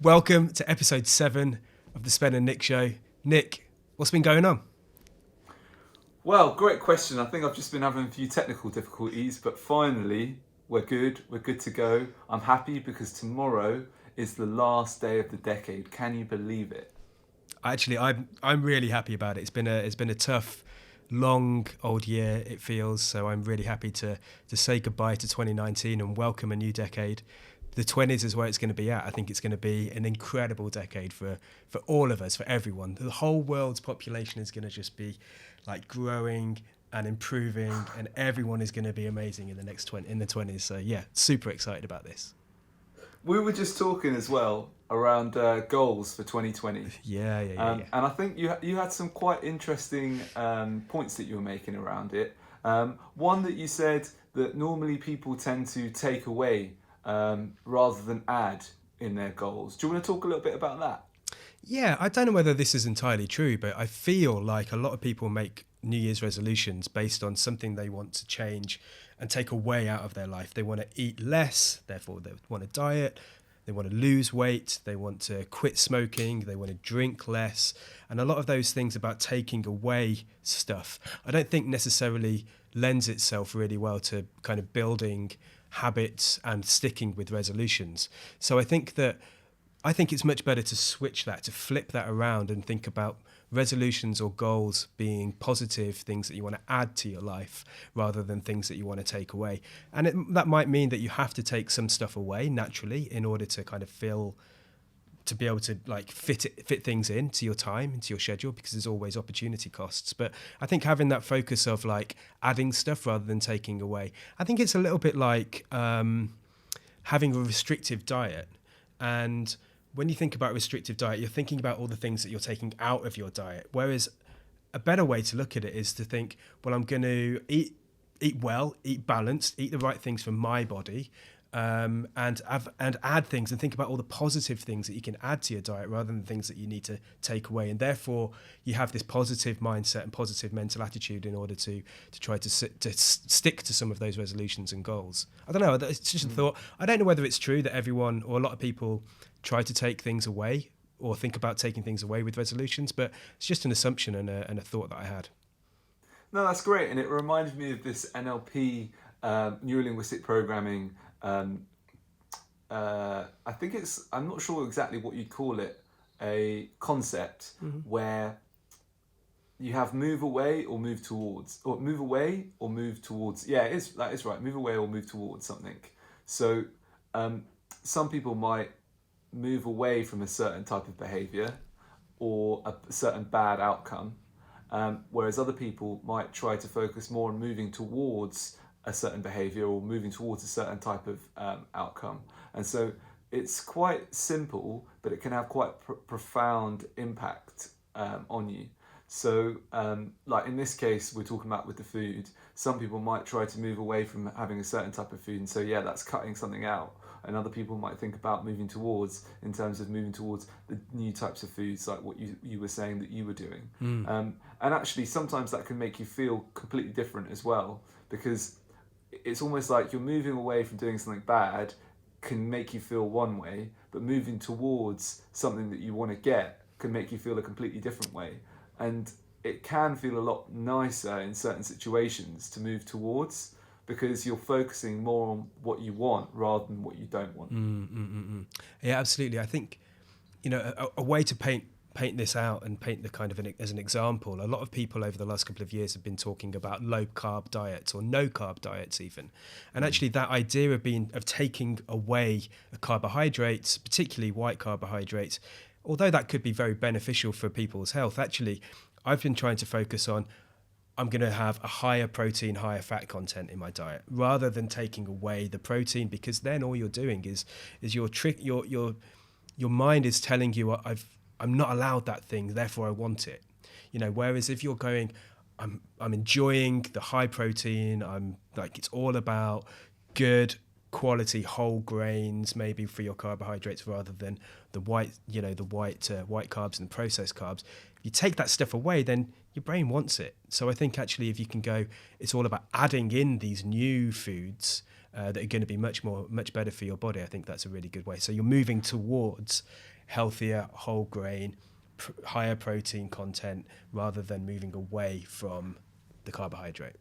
Welcome to episode 7 of the Spen and Nick show. Nick, what's been going on? Well, great question. I think I've just been having a few technical difficulties, but finally we're good. We're good to go. I'm happy because tomorrow is the last day of the decade. Can you believe it? Actually, I'm really happy about it. It's been a tough, long old year. It feels so. I'm really happy to say goodbye to 2019 and welcome a new decade. The 20s is where it's going to be at. I think it's going to be an incredible decade for all of us, for everyone. The whole world's population is going to just be like growing and improving, and everyone is going to be amazing in the in the 20s. So yeah, super excited about this. We were just talking as well around goals for 2020. Yeah. And I think you had some quite interesting points that you were making around it. One that you said that normally people tend to take away rather than add in their goals. Do you want to talk a little bit about that? Yeah, I don't know whether this is entirely true, but I feel like a lot of people make New Year's resolutions based on something they want to change and take away out of their life. They want to eat less, therefore they want to diet, they want to lose weight, they want to quit smoking, they want to drink less. And a lot of those things about taking away stuff, I don't think necessarily lends itself really well to kind of building habits and sticking with resolutions. So I think it's much better to switch that, to flip that around and think about resolutions or goals being positive things that you want to add to your life rather than things that you want to take away. And that might mean that you have to take some stuff away naturally in order to kind of to be able to like fit things into your time, into your schedule, because there's always opportunity costs. But I think having that focus of like adding stuff rather than taking away, I think it's a little bit like having a restrictive diet. And when you think about restrictive diet, you're thinking about all the things that you're taking out of your diet. Whereas a better way to look at it is to think, well, I'm going to eat well, eat balanced, eat the right things for my body, and add things and think about all the positive things that you can add to your diet rather than things that you need to take away. And therefore, you have this positive mindset and positive mental attitude in order to try to stick to some of those resolutions and goals. I don't know. It's just a thought. I don't know whether it's true that everyone or a lot of people try to take things away or think about taking things away with resolutions, but it's just an assumption and a thought that I had. No, that's great. And it reminds me of this NLP, neuro-linguistic programming. I think I'm not sure exactly what you'd call it, a concept where you have move away or move towards, or move away or move towards. Yeah, that is right. Move away or move towards something. So some people might move away from a certain type of behavior or a certain bad outcome, whereas other people might try to focus more on moving towards a certain behavior or moving towards a certain type of outcome. And so it's quite simple, but it can have quite profound impact on you. So like in this case, we're talking about with the food, some people might try to move away from having a certain type of food, and so yeah, that's cutting something out. And other people might think about moving towards, in terms of moving towards the new types of foods, like what you were saying that you were doing. And actually sometimes that can make you feel completely different as well, because it's almost like you're moving away from doing something bad can make you feel one way, but moving towards something that you want to get can make you feel a completely different way. And it can feel a lot nicer in certain situations to move towards, because you're focusing more on what you want rather than what you don't want. Yeah, absolutely. I think, a way to paint this out and paint the kind of as an example, a lot of people over the last couple of years have been talking about low carb diets or no carb diets even. And actually that idea of taking away carbohydrates, particularly white carbohydrates, although that could be very beneficial for people's health, actually I've been trying to focus on, I'm going to have a higher protein, higher fat content in my diet rather than taking away the protein, because then all you're doing is your mind is telling you I'm not allowed that thing, therefore I want it. Whereas if you're going, I'm enjoying the high protein, I'm like, it's all about good quality whole grains maybe for your carbohydrates rather than the white carbs and processed carbs. If you take that stuff away, then your brain wants it. So I think actually if you can go, it's all about adding in these new foods that are going to be much better for your body. I think that's a really good way. So you're moving towards healthier, whole grain, higher protein content, rather than moving away from the carbohydrate.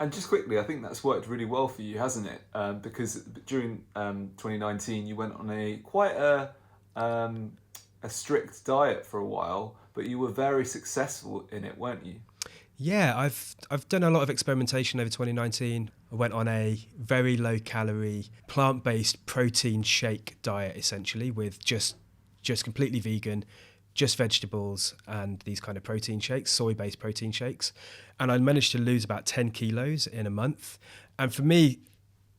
And just quickly, I think that's worked really well for you, hasn't it? Because during 2019, you went on quite a strict diet for a while, but you were very successful in it, weren't you? Yeah, I've done a lot of experimentation over 2019. I went on a very low calorie, plant-based protein shake diet, essentially, with just completely vegan, just vegetables and these kind of protein shakes, soy-based protein shakes. And I managed to lose about 10 kilos in a month. And for me,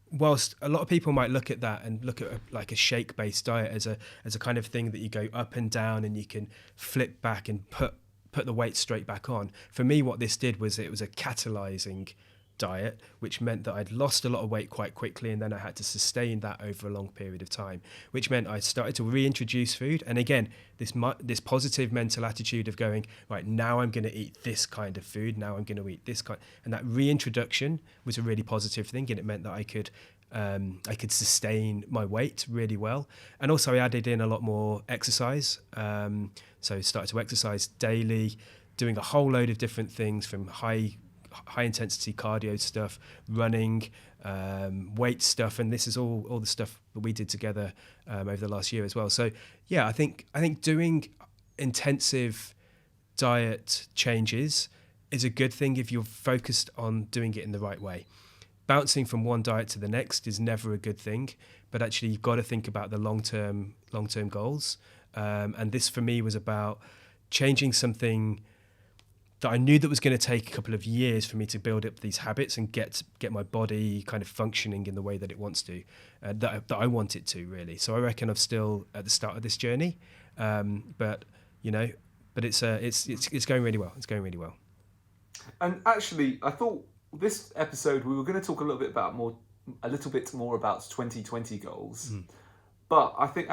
whilst a lot of people might look at that and look at like a shake-based diet as a kind of thing that you go up and down and you can flip back and put the weight straight back on. For me, what this did was it was a catalyzing diet, which meant that I'd lost a lot of weight quite quickly, and then I had to sustain that over a long period of time, which meant I started to reintroduce food. And again, this positive mental attitude of going, right, now I'm going to eat this kind of food, now I'm going to eat this kind, and that reintroduction was a really positive thing, and it meant that I could sustain my weight really well. And also I added in a lot more exercise. So started to exercise daily, doing a whole load of different things, from high intensity cardio stuff, running, weight stuff, and this is all the stuff that we did together over the last year as well. So yeah, I think doing intensive diet changes is a good thing if you're focused on doing it in the right way. Bouncing from one diet to the next is never a good thing, but actually you've got to think about the long-term goals. And this for me was about changing something that I knew that was going to take a couple of years for me to build up these habits and get my body kind of functioning in the way that it wants to, that I want it to, really. So I reckon I'm still at the start of this journey, but it's going really well. It's going really well. And actually, I thought this episode we were going to talk a little bit more about 2020 goals, but I think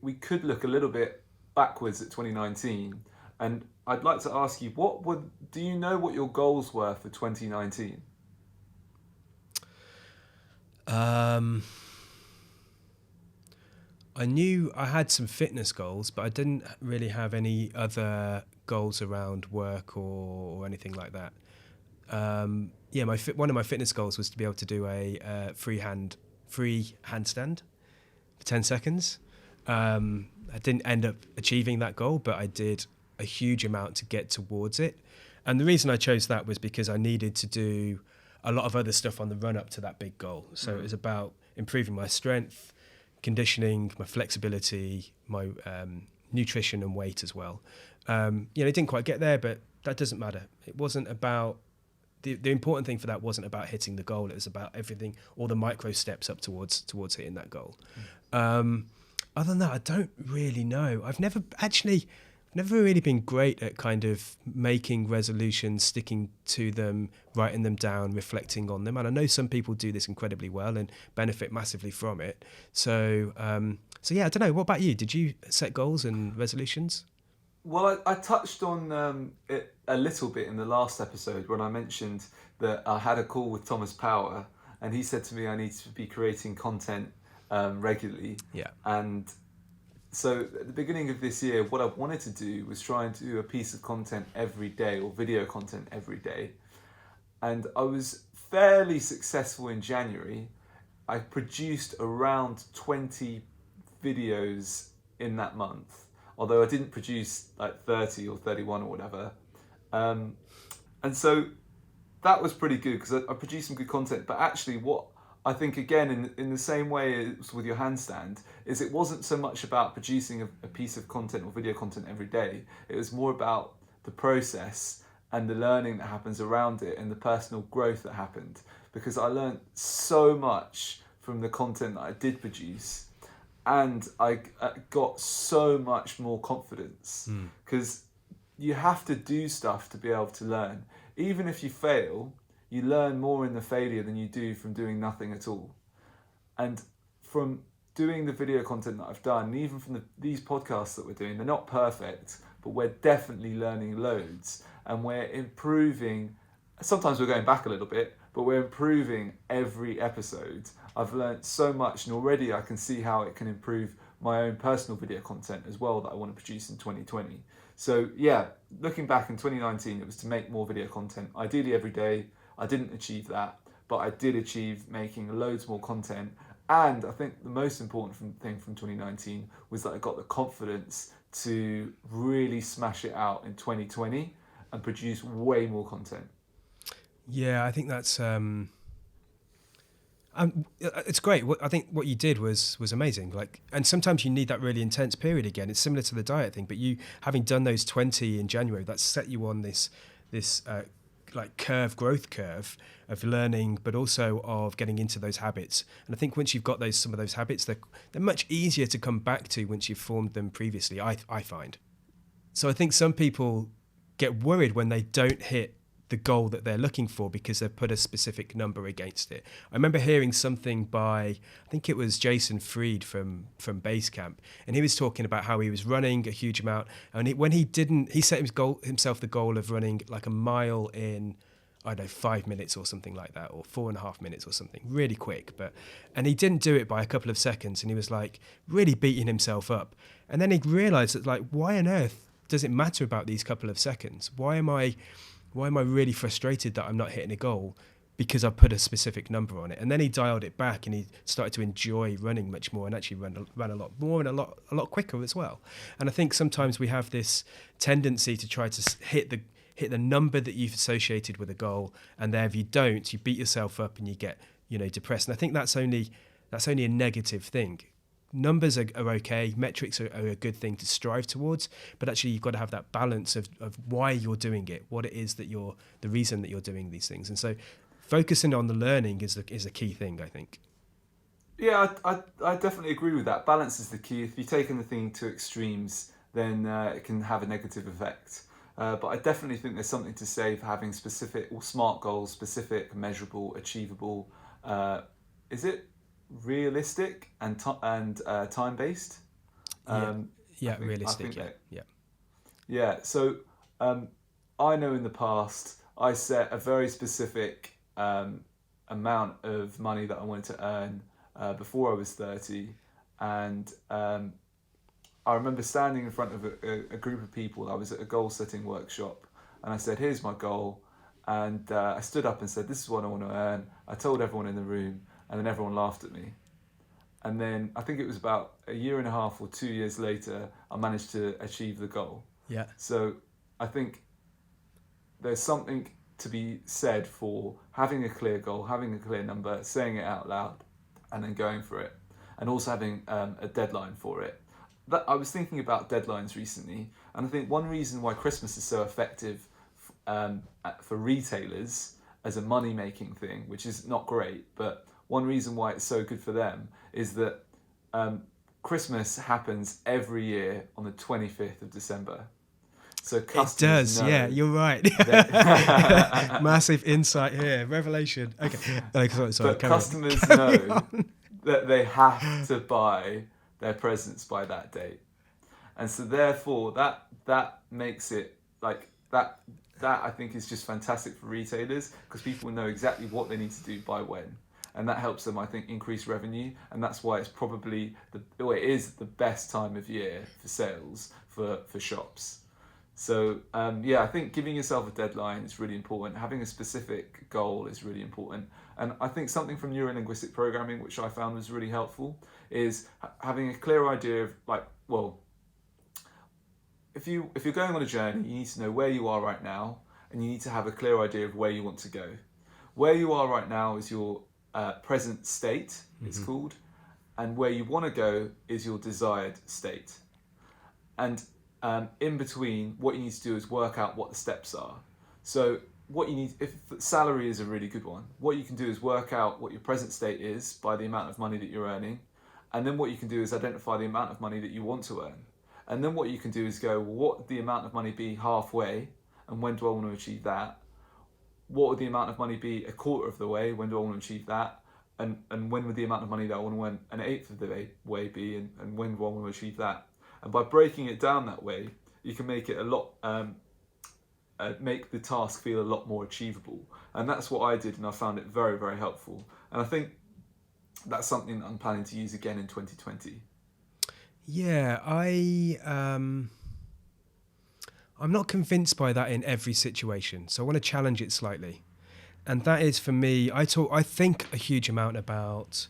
we could look a little bit backwards at 2019, and I'd like to ask you, do you know what your goals were for 2019? I knew I had some fitness goals, but I didn't really have any other goals around work or anything like that. One of my fitness goals was to be able to do a free handstand for 10 seconds. I didn't end up achieving that goal, but I did a huge amount to get towards it. And the reason I chose that was because I needed to do a lot of other stuff on the run up to that big goal. So it was about improving my strength, conditioning, my flexibility, my nutrition and weight as well. It didn't quite get there, but that doesn't matter. It wasn't about the important thing for that wasn't about hitting the goal. It was about everything, all the micro steps up towards hitting that goal. Other than that, I don't really know. I've never really been great at kind of making resolutions, sticking to them, writing them down, reflecting on them. And I know some people do this incredibly well and benefit massively from it. So yeah, I don't know. What about you? Did you set goals and resolutions? Well, I touched on it a little bit in the last episode when I mentioned that I had a call with Thomas Power, and he said to me I need to be creating content regularly. Yeah. And so at the beginning of this year, what I wanted to do was try and do a piece of content every day, or video content every day. And I was fairly successful in January. I produced around 20 videos in that month, although I didn't produce like 30 or 31 or whatever. And so that was pretty good because I produced some good content. But actually what I think, again, in the same way as with your handstand, is it wasn't so much about producing a piece of content or video content every day. It was more about the process and the learning that happens around it and the personal growth that happened. Because I learned so much from the content that I did produce, and I got so much more confidence. Because you have to do stuff to be able to learn. Even if you fail, you learn more in the failure than you do from doing nothing at all. And from doing the video content that I've done, and even from these podcasts that we're doing, they're not perfect, but we're definitely learning loads. And we're improving. Sometimes we're going back a little bit, but we're improving every episode. I've learned so much, and already I can see how it can improve my own personal video content as well that I want to produce in 2020. So yeah, looking back in 2019, it was to make more video content, ideally every day. I didn't achieve that, but I did achieve making loads more content. And I think the most important thing from 2019 was that I got the confidence to really smash it out in 2020 and produce way more content. Yeah, I think that's it's great. I think what you did was amazing. Like, and sometimes you need that really intense period again. It's similar to the diet thing, but you having done those 20 in January, that set you on this like growth curve of learning, but also of getting into those habits. And I think once you've got some of those habits, they're much easier to come back to once you've formed them previously. I find. So I think some people get worried when they don't hit the goal that they're looking for because they've put a specific number against it. I remember hearing something by, I think it was Jason Fried from Basecamp, and he was talking about how he was running a huge amount, and he set himself the goal of running like a mile in, I don't know, 5 minutes or something like that, or 4.5 minutes or something, really quick. And he didn't do it by a couple of seconds, and he was like really beating himself up. And then he realised that, like, why on earth does it matter about these couple of seconds? Why am I really frustrated that I'm not hitting a goal because I put a specific number on it? And then he dialed it back and he started to enjoy running much more and actually ran a lot more and a lot quicker as well. And I think sometimes we have this tendency to try to hit the number that you've associated with a goal, and there if you don't, you beat yourself up and you get depressed. And I think that's only a negative thing. Numbers are okay, metrics are a good thing to strive towards, but actually you've got to have that balance of why you're doing it, what it is that the reason that you're doing these things. And so focusing on the learning is a key thing, I think. Yeah, I definitely agree with that. Balance is the key. If you take anything to extremes, then it can have a negative effect. But I definitely think there's something to say for having specific or smart goals, specific, measurable, achievable. Is it realistic and time based? Realistic. Yeah. So I know in the past I set a very specific amount of money that I wanted to earn before I was 30, and I remember standing in front of a group of people. I was at a goal setting workshop, and I said, "Here's my goal," and I stood up and said, "This is what I want to earn." I told everyone in the room, and then everyone laughed at me. And then I think it was about a year and a half or 2 years later, I managed to achieve the goal. Yeah. So I think there's something to be said for having a clear goal, having a clear number, saying it out loud, and then going for it, and also having a deadline for it. I was thinking about deadlines recently, and I think one reason why Christmas is so effective for retailers as a money-making thing, which is not great, but one reason why it's so good for them is that Christmas happens every year on the 25th of December. So customers know. Yeah, you're right. Massive insight here, revelation. Okay, sorry. But customers know that they have to buy their presents by that date, and so therefore that makes it like that. That I think is just fantastic for retailers because people know exactly what they need to do by when. And that helps them, I think, increase revenue, and that's why it's probably it is the best time of year for sales for shops. So I think giving yourself a deadline is really important. Having a specific goal is really important, and I think something from neurolinguistic programming, which I found was really helpful, is having a clear idea of if you're going on a journey, you need to know where you are right now, and you need to have a clear idea of where you want to go. Where you are right now is your present state, it's called, and where you want to go is your desired state. And in between, what you need to do is work out what the steps are. So what you need, if salary is a really good one, what you can do is work out what your present state is by the amount of money that you're earning, and then what you can do is identify the amount of money that you want to earn. And then what you can do is go, well, what would the amount of money be halfway, and when do I want to achieve that? What would the amount of money be a quarter of the way? When do I want to achieve that? And when would the amount of money that I want to earn an eighth of the way be? And when do I want to achieve that? And by breaking it down that way, you can make it a lot, make the task feel a lot more achievable. And that's what I did, and I found it very, very helpful. And I think that's something that I'm planning to use again in 2020. Yeah, I'm not convinced by that in every situation. So I want to challenge it slightly. And that is for me, I think a huge amount about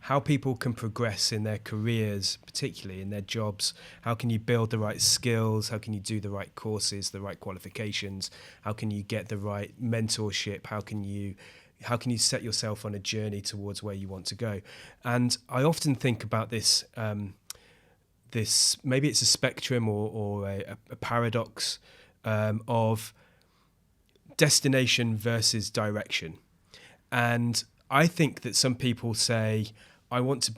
how people can progress in their careers, particularly in their jobs. How can you build the right skills? How can you do the right courses, the right qualifications? How can you get the right mentorship? How can you set yourself on a journey towards where you want to go? And I often think about this maybe it's a spectrum or a paradox of destination versus direction. And I think that some people say, I want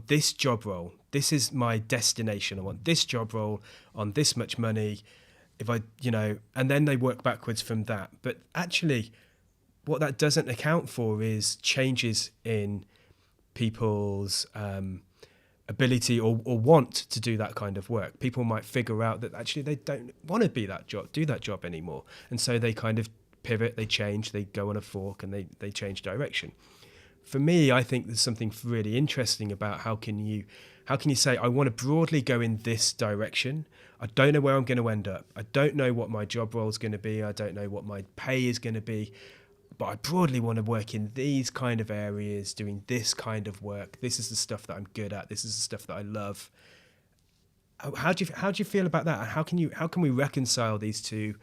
this job role. This is my destination. I want this job role on this much money. And then they work backwards from that. But actually, what that doesn't account for is changes in people's ability or want to do that kind of work. People might figure out that actually they don't want to do that job anymore. And so they kind of pivot, they change, they go on a fork and they change direction. For me, I think there's something really interesting about how can you say, I want to broadly go in this direction. I don't know where I'm going to end up. I don't know what my job role is going to be. I don't know what my pay is going to be. But I broadly want to work in these kind of areas, doing this kind of work. This is the stuff that I'm good at. This is the stuff that I love. How do you feel about that? And how can we reconcile these two,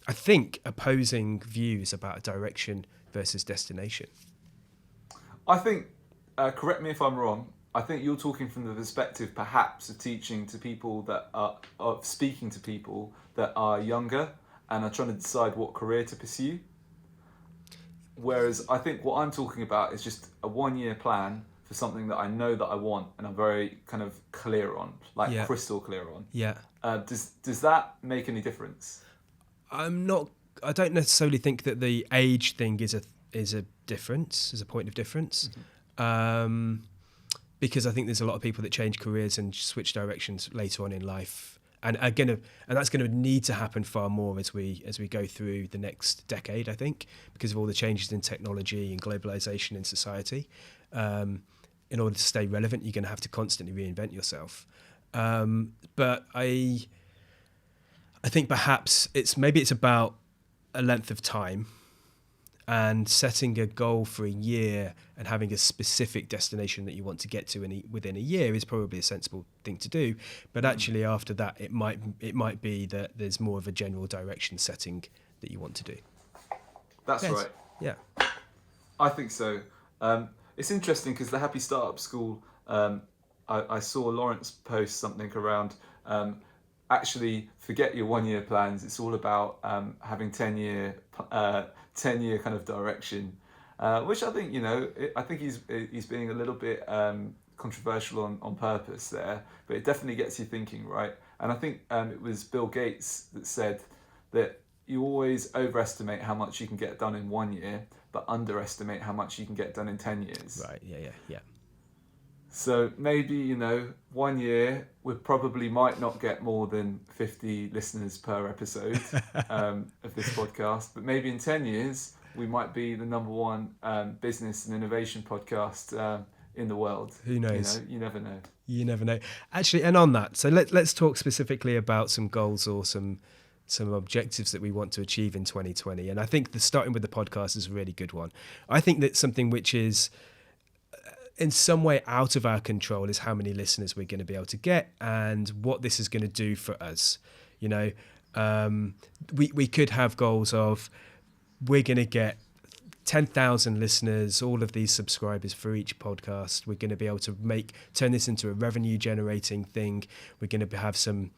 I think, opposing views about direction versus destination? I think, correct me if I'm wrong, I think you're talking from the perspective perhaps of teaching to people of speaking to people that are younger and are trying to decide what career to pursue. Whereas I think what I'm talking about is just a 1-year plan for something that I know that I want and I'm very kind of clear on, crystal clear on. Yeah. Does that make any difference? I don't necessarily think that the age thing is a difference, is a point of difference. Mm-hmm. Because I think there's a lot of people that change careers and switch directions later on in life. And that's going to need to happen far more as we go through the next decade, I think, because of all the changes in technology and globalization in society. In order to stay relevant, you're going to have to constantly reinvent yourself. But I think perhaps it's about a length of time and setting a goal for a year and having a specific destination that you want to get to within a year is probably a sensible thing to do. But actually after that, it might be that there's more of a general direction setting that you want to do. That's right. Yeah. I think so. It's interesting because the Happy Startup School, I saw Lawrence post something around actually forget your 1-year plans. It's all about having 10-year kind of direction, which I think I think he's being a little bit controversial on purpose there, but it definitely gets you thinking, right? And I think it was Bill Gates that said that you always overestimate how much you can get done in 1 year, but underestimate how much you can get done in 10 years. Right. Yeah. So maybe 1 year we probably might not get more than 50 listeners per episode of this podcast, but maybe in 10 years we might be the number one business and innovation podcast in the world. Who knows? You never know. You never know. Actually, and on that, so let's talk specifically about some goals or some objectives that we want to achieve in 2020. And I think starting with the podcast is a really good one. I think that something which is in some way out of our control is how many listeners we're going to be able to get and what this is going to do for us. We could have goals of we're going to get 10,000 listeners, all of these subscribers for each podcast. We're going to be able to turn this into a revenue generating thing. We're going to have some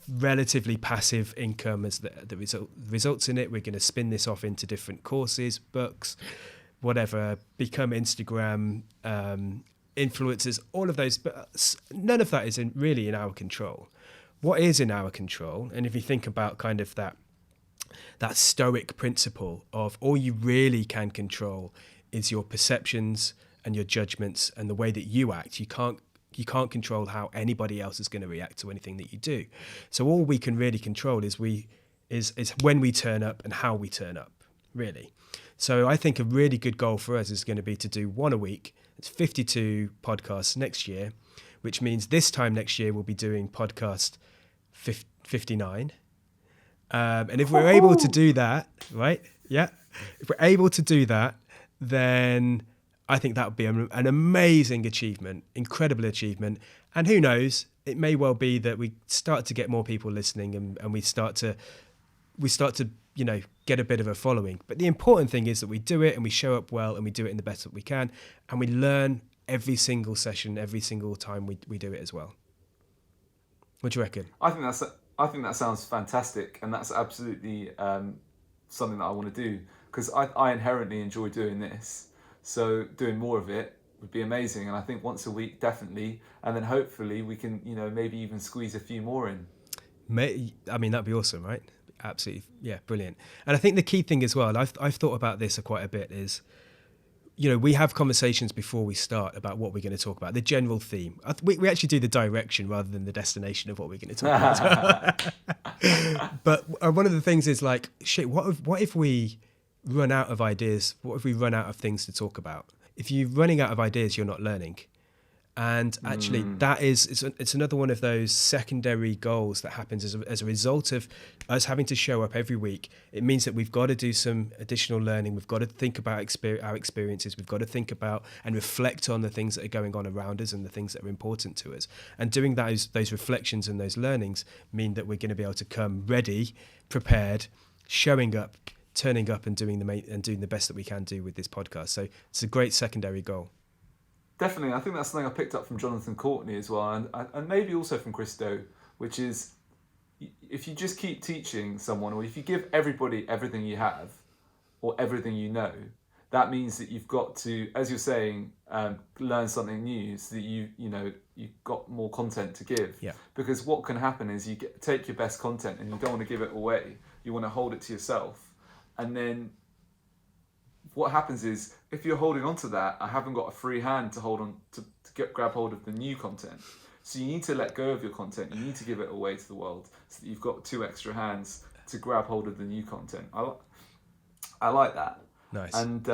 relatively passive income as the results in it. We're going to spin this off into different courses, books, whatever, become Instagram influencers, all of those, but none of that is really in our control. What is in our control, and if you think about kind of that stoic principle of all you really can control is your perceptions and your judgments and the way that you act. You can't control how anybody else is going to react to anything that you do. So all we can really control is when we turn up and how we turn up, really. So I think a really good goal for us is going to be to do one a week It's 52 podcasts next year, which means this time next year we'll be doing podcast 59. And if we're able to do that, right? Yeah. If we're able to do that, then I think that would be an amazing achievement, incredible achievement. And who knows, it may well be that we start to get more people listening and we start to, get a bit of a following. But the important thing is that we do it and we show up well and we do it in the best that we can. And we learn every single session, every single time we do it as well. What do you reckon? I think that sounds fantastic, and that's absolutely something that I want to do, because I inherently enjoy doing this. So doing more of it would be amazing, and I think once a week definitely, and then hopefully we can maybe even squeeze a few more in. That'd be awesome, right? Absolutely, yeah, brilliant. And I think the key thing as well, and I've thought about this quite a bit, is we have conversations before we start about what we're going to talk about, the general theme. We actually do the direction rather than the destination of what we're going to talk about. But one of the things is like, shit, what if we run out of ideas? What if we run out of things to talk about? If you're running out of ideas, you're not learning. And actually, it's another one of those secondary goals that happens as a result of us having to show up every week. It means that we've got to do some additional learning. We've got to think about our experiences. We've got to think about and reflect on the things that are going on around us and the things that are important to us. And doing those reflections and those learnings mean that we're going to be able to come ready, prepared, showing up, turning up, and doing the best that we can do with this podcast. So it's a great secondary goal. Definitely, I think that's something I picked up from Jonathan Courtney as well, and maybe also from Christo, which is if you just keep teaching someone, or if you give everybody everything you have or everything you know, that means that you've got to, as you're saying, learn something new, so that you've got more content to give. Yeah. Because what can happen is take your best content and you don't want to give it away. You want to hold it to yourself, and then what happens is, if you're holding on to that, I haven't got a free hand to hold on to grab hold of the new content. So you need to let go of your content. You need to give it away to the world, so that you've got 2 extra hands to grab hold of the new content. I like that. Nice. And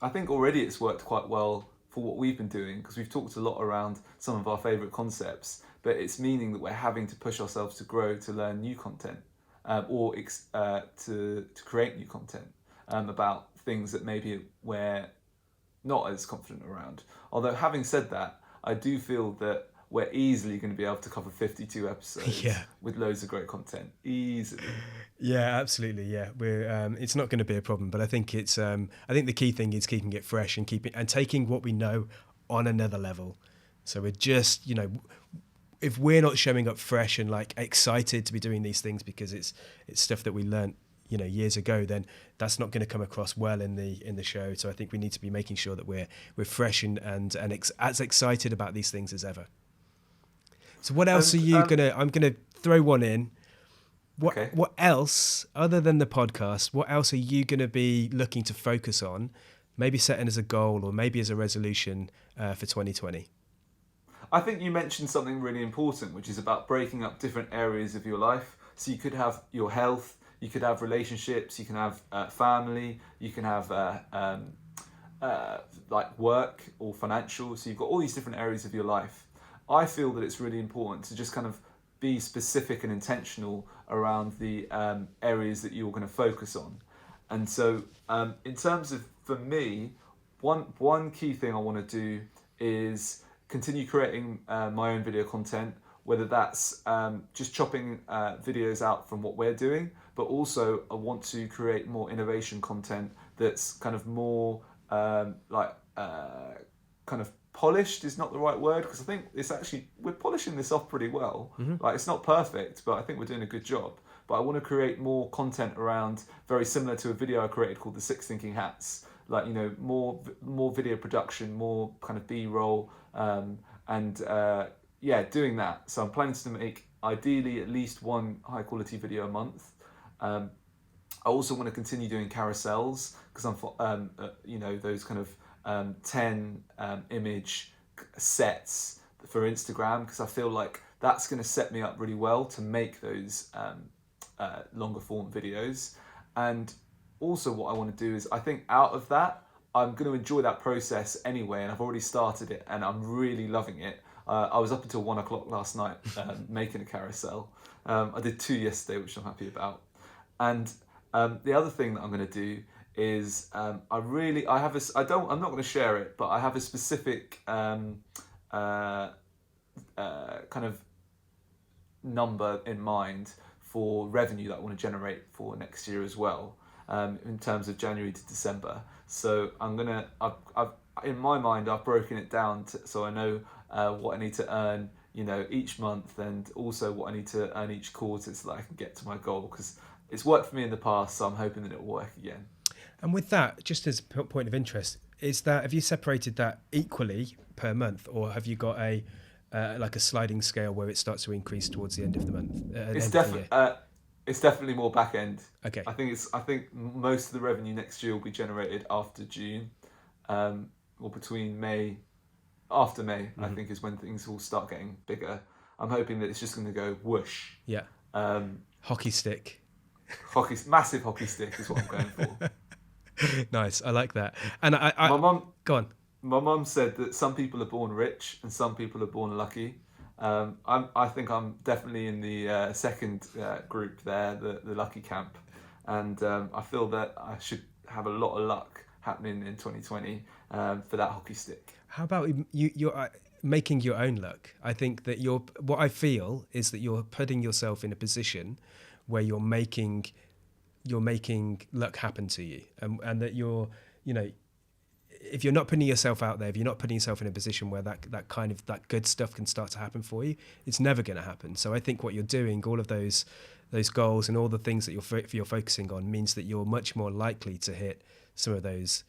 I think already it's worked quite well for what we've been doing, because we've talked a lot around some of our favourite concepts, but it's meaning that we're having to push ourselves to grow, to learn new content, or to create new content about things that maybe we're not as confident around. Although having said that, I do feel that we're easily going to be able to cover 52 episodes with loads of great content. Easily. Yeah, absolutely. Yeah, it's not going to be a problem, but I think I think the key thing is keeping it fresh and taking what we know on another level. So we're just, if we're not showing up fresh and like excited to be doing these things because it's stuff that we learned years ago, then that's not going to come across well in the show. So I think we need to be making sure that we're fresh and as excited about these things as ever. So what else are you I'm gonna throw one in. What else, other than the podcast, what else are you gonna be looking to focus on, maybe setting as a goal or maybe as a resolution for 2020? I think you mentioned something really important, which is about breaking up different areas of your life. So you could have your health, you could have relationships, you can have family, you can have like work or financial. So you've got all these different areas of your life. I feel that it's really important to just kind of be specific and intentional around the areas that you're going to focus on. And so in terms of, for me, one key thing I want to do is continue creating my own video content, whether that's just chopping videos out from what we're doing, but also I want to create more innovation content that's kind of more kind of polished is not the right word, because I think it's actually, we're polishing this off pretty well. Mm-hmm. Like, it's not perfect, but I think we're doing a good job. But I want to create more content around, very similar to a video I created called the 6 Thinking Hats. Like, more video production, more kind of B-roll, doing that. So I'm planning to make ideally at least one high quality video a month. I also want to continue doing carousels, because I'm those kind of 10 image sets for Instagram, because I feel like that's going to set me up really well to make those longer form videos. And also what I want to do is, I think out of that, I'm going to enjoy that process anyway, and I've already started it, and I'm really loving it. I was up until 1 o'clock last night making a carousel. I did 2 yesterday, which I'm happy about. And the other thing that I'm going to do is I'm not going to share it, but I have a specific kind of number in mind for revenue that I want to generate for next year as well, in terms of January to December. So I've in my mind, I've broken it down so I know what I need to earn, each month, and also what I need to earn each quarter so that I can get to my goal, because it's worked for me in the past, so I'm hoping that it will work again. And with that, just as a point of interest, have you separated that equally per month, or have you got a like a sliding scale where it starts to increase towards the end of the month? It's definitely more back end. Okay. I think most of the revenue next year will be generated after June, or between May. After May, mm-hmm. I think is when things will start getting bigger. I'm hoping that it's just going to go whoosh. Yeah. Hockey stick. Massive hockey stick is what I'm going for. Nice, I like that. And my mum, go on. My mum said that some people are born rich and some people are born lucky. I think I'm definitely in the second group there, the lucky camp, and I feel that I should have a lot of luck happening in 2020 for that hockey stick. How about you're making your own luck? I think that what I feel is that you're putting yourself in a position where you're making luck happen to you, and that if you're not putting yourself out there, if you're not putting yourself in a position where that kind of that good stuff can start to happen for you, it's never going to happen. So I think what you're doing, all of those goals and all the things that you're focusing on, means that you're much more likely to hit some of those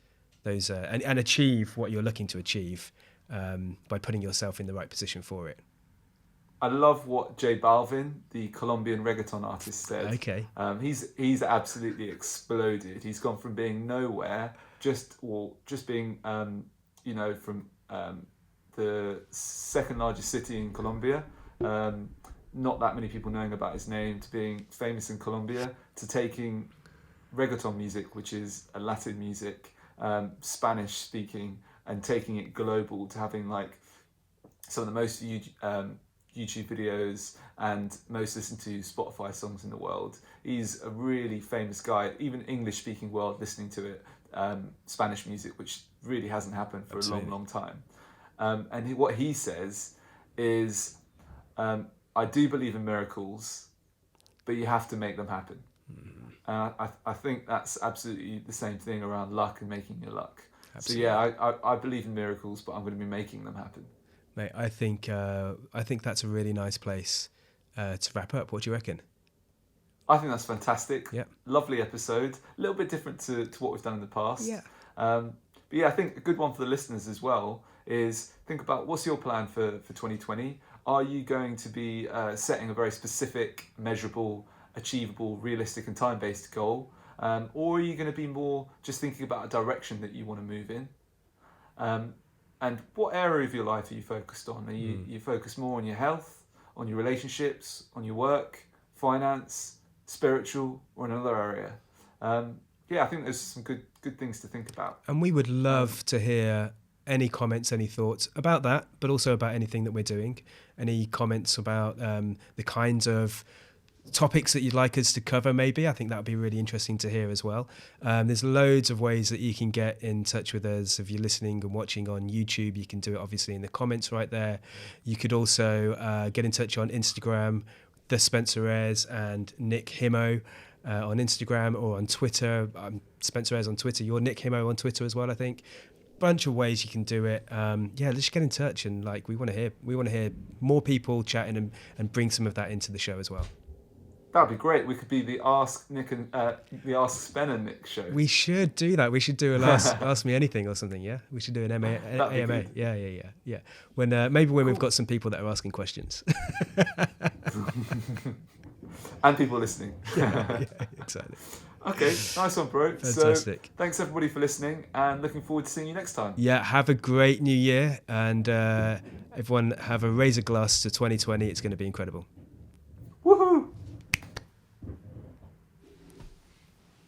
and achieve what you're looking to achieve by putting yourself in the right position for it. I love what J Balvin, the Colombian reggaeton artist, said. Okay. He's absolutely exploded. He's gone from being nowhere, just being from the second largest city in Colombia, not that many people knowing about his name, to being famous in Colombia, to taking reggaeton music, which is a Latin music, Spanish speaking, and taking it global, to having like some of the most viewed YouTube videos and most listened to Spotify songs in the world. He's a really famous guy, even English speaking world listening to it, Spanish music, which really hasn't happened for Absolutely. A long time. And what he says is, I do believe in miracles, but you have to make them happen. And I think that's absolutely the same thing around luck and making your luck. Absolutely. So yeah, I believe in miracles, but I'm going to be making them happen. Mate, I think that's a really nice place to wrap up. What do you reckon? I think that's fantastic. Yeah. Lovely episode. A little bit different to what we've done in the past. Yeah. But yeah, I think a good one for the listeners as well is think about what's your plan for 2020. Are you going to be setting a very specific, measurable, achievable, realistic and time-based goal? Or are you going to be more just thinking about a direction that you want to move in? And what area of your life are you focused on? Are you focused more on your health, on your relationships, on your work, finance, spiritual, or another area? I think there's some good things to think about. And we would love to hear any comments, any thoughts about that, but also about anything that we're doing. Any comments about the kinds of topics that you'd like us to cover, maybe. I think that would be really interesting to hear as well. There's loads of ways that you can get in touch with us. If you're listening and watching on YouTube, you can do it obviously in the comments right there. You could also get in touch on Instagram, The Spencer Ayres and Nick Himo on Instagram, or on Twitter. I'm Spencer Ayres on Twitter. You're Nick Himo on Twitter as well, I think. Bunch of ways you can do it. Let's just get in touch, and we want to hear more people chatting and bring some of that into the show as well. That'd be great. We could be the Ask Nick and the Ask Spen and Nick show. We should do that. We should do an Ask Me Anything or something. Yeah, we should do an AMA. Yeah. When maybe when We've got some people that are asking questions. And people listening. yeah, exactly. Okay, nice one, bro. Fantastic. So, thanks everybody for listening, and looking forward to seeing you next time. Yeah, have a great new year, and everyone have a raise a glass to 2020. It's going to be incredible.